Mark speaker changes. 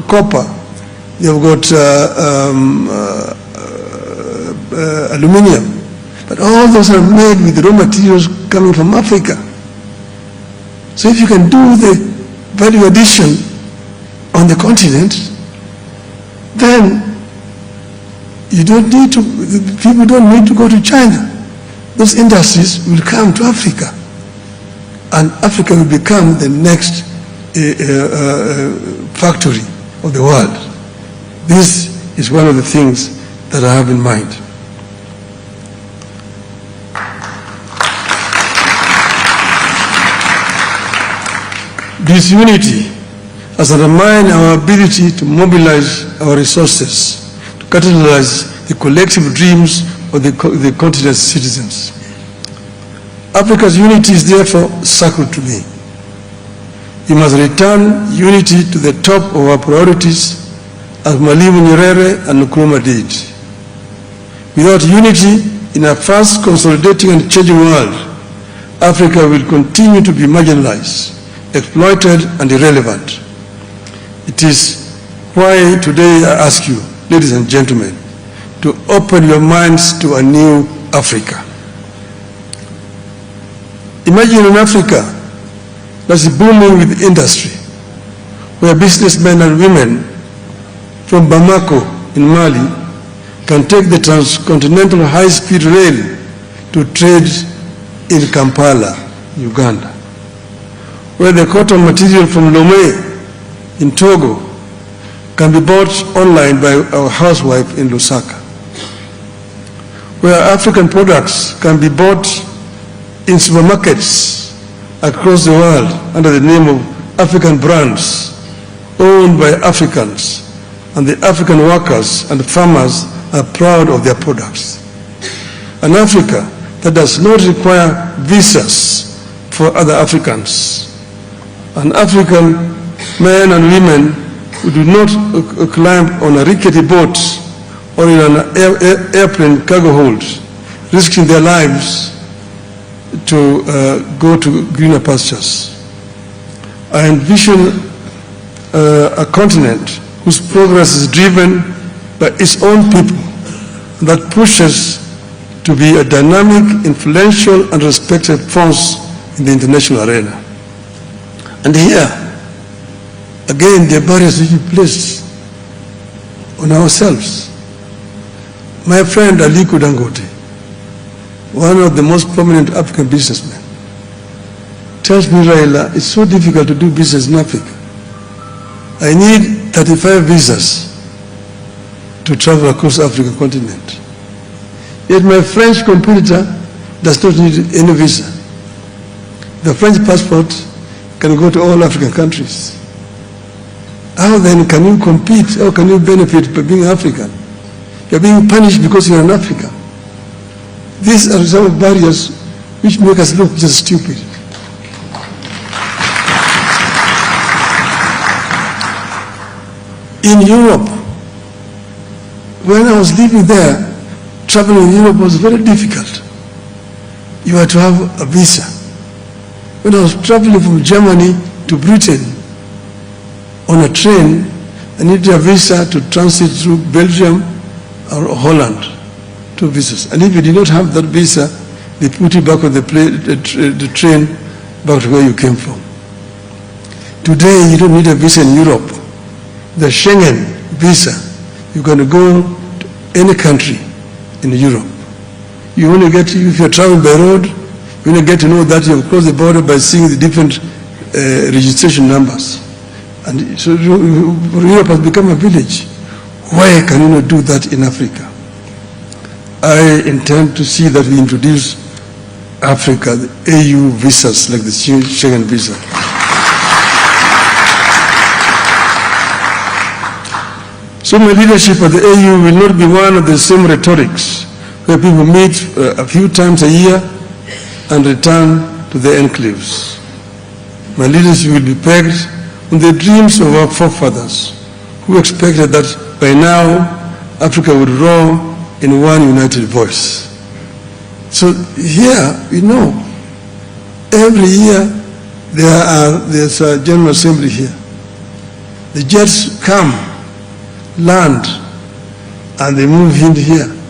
Speaker 1: copper, they've got aluminium. But all those are made with raw materials coming from Africa. So if you can do the value addition on the continent, then you don't need to, people don't need to go to China. Those industries will come to Africa, and Africa will become the next factory of the world. This is one of the things that I have in mind. This unity has undermined our ability to mobilize our resources, to catalyze the collective dreams of the continent's citizens. Africa's unity is therefore sacred to me. We must return unity to the top of our priorities as Mwalimu Nyerere and Nkrumah did. Without unity in a fast consolidating and changing world, Africa will continue to be marginalized, exploited and irrelevant. It is why today I ask you, ladies and gentlemen, to open your minds to a new Africa. Imagine an Africa that's booming with industry, where businessmen and women from Bamako in Mali can take the transcontinental high-speed rail to trade in Kampala, Uganda, where the cotton material from Lomé in Togo can be bought online by our housewife in Lusaka, where African products can be bought in supermarkets across the world under the name of African brands owned by Africans, and the African workers and farmers are proud of their products. An Africa that does not require visas for other Africans. An African men and women who do not climb on a rickety boat or in an airplane cargo hold, risking their lives to go to greener pastures. I envision a continent whose progress is driven by its own people, that pushes to be a dynamic, influential, and respected force in the international arena. And here, again, the barriers which we place on ourselves. My friend Aliko Dangote, one of the most prominent African businessmen, tells me, Raila, it's so difficult to do business in Africa. I need 35 visas to travel across the African continent. Yet my French competitor does not need any visa. The French passport can go to all African countries. How then can you compete? How can you benefit by being African? You're being punished because you're an African. These are some of barriers which make us look just stupid. In Europe, when I was living there, traveling in Europe was very difficult. You had to have a visa. When I was traveling from Germany to Britain on a train, I needed a visa to transit through Belgium or Holland, 2 visas. And if you did not have that visa, they put you back on the train back to where you came from. Today, you don't need a visa in Europe. The Shenghen visa, you're going to go to any country in Europe. You only get, if you're traveling by road, you only get to know that you've crossed the border by seeing the different registration numbers. And so Europe has become a village. Why can you not do that in Africa? I intend to see that we introduce Africa, the AU visas, like the Schengen visa. So my leadership at the AU will not be one of the same rhetorics where people meet a few times a year and return to their enclaves. My leadership will be pegged on the dreams of our forefathers who expected that by now Africa would roar in one united voice. So here, we know, every year there's a General Assembly here. The jets come, land, and they move in here.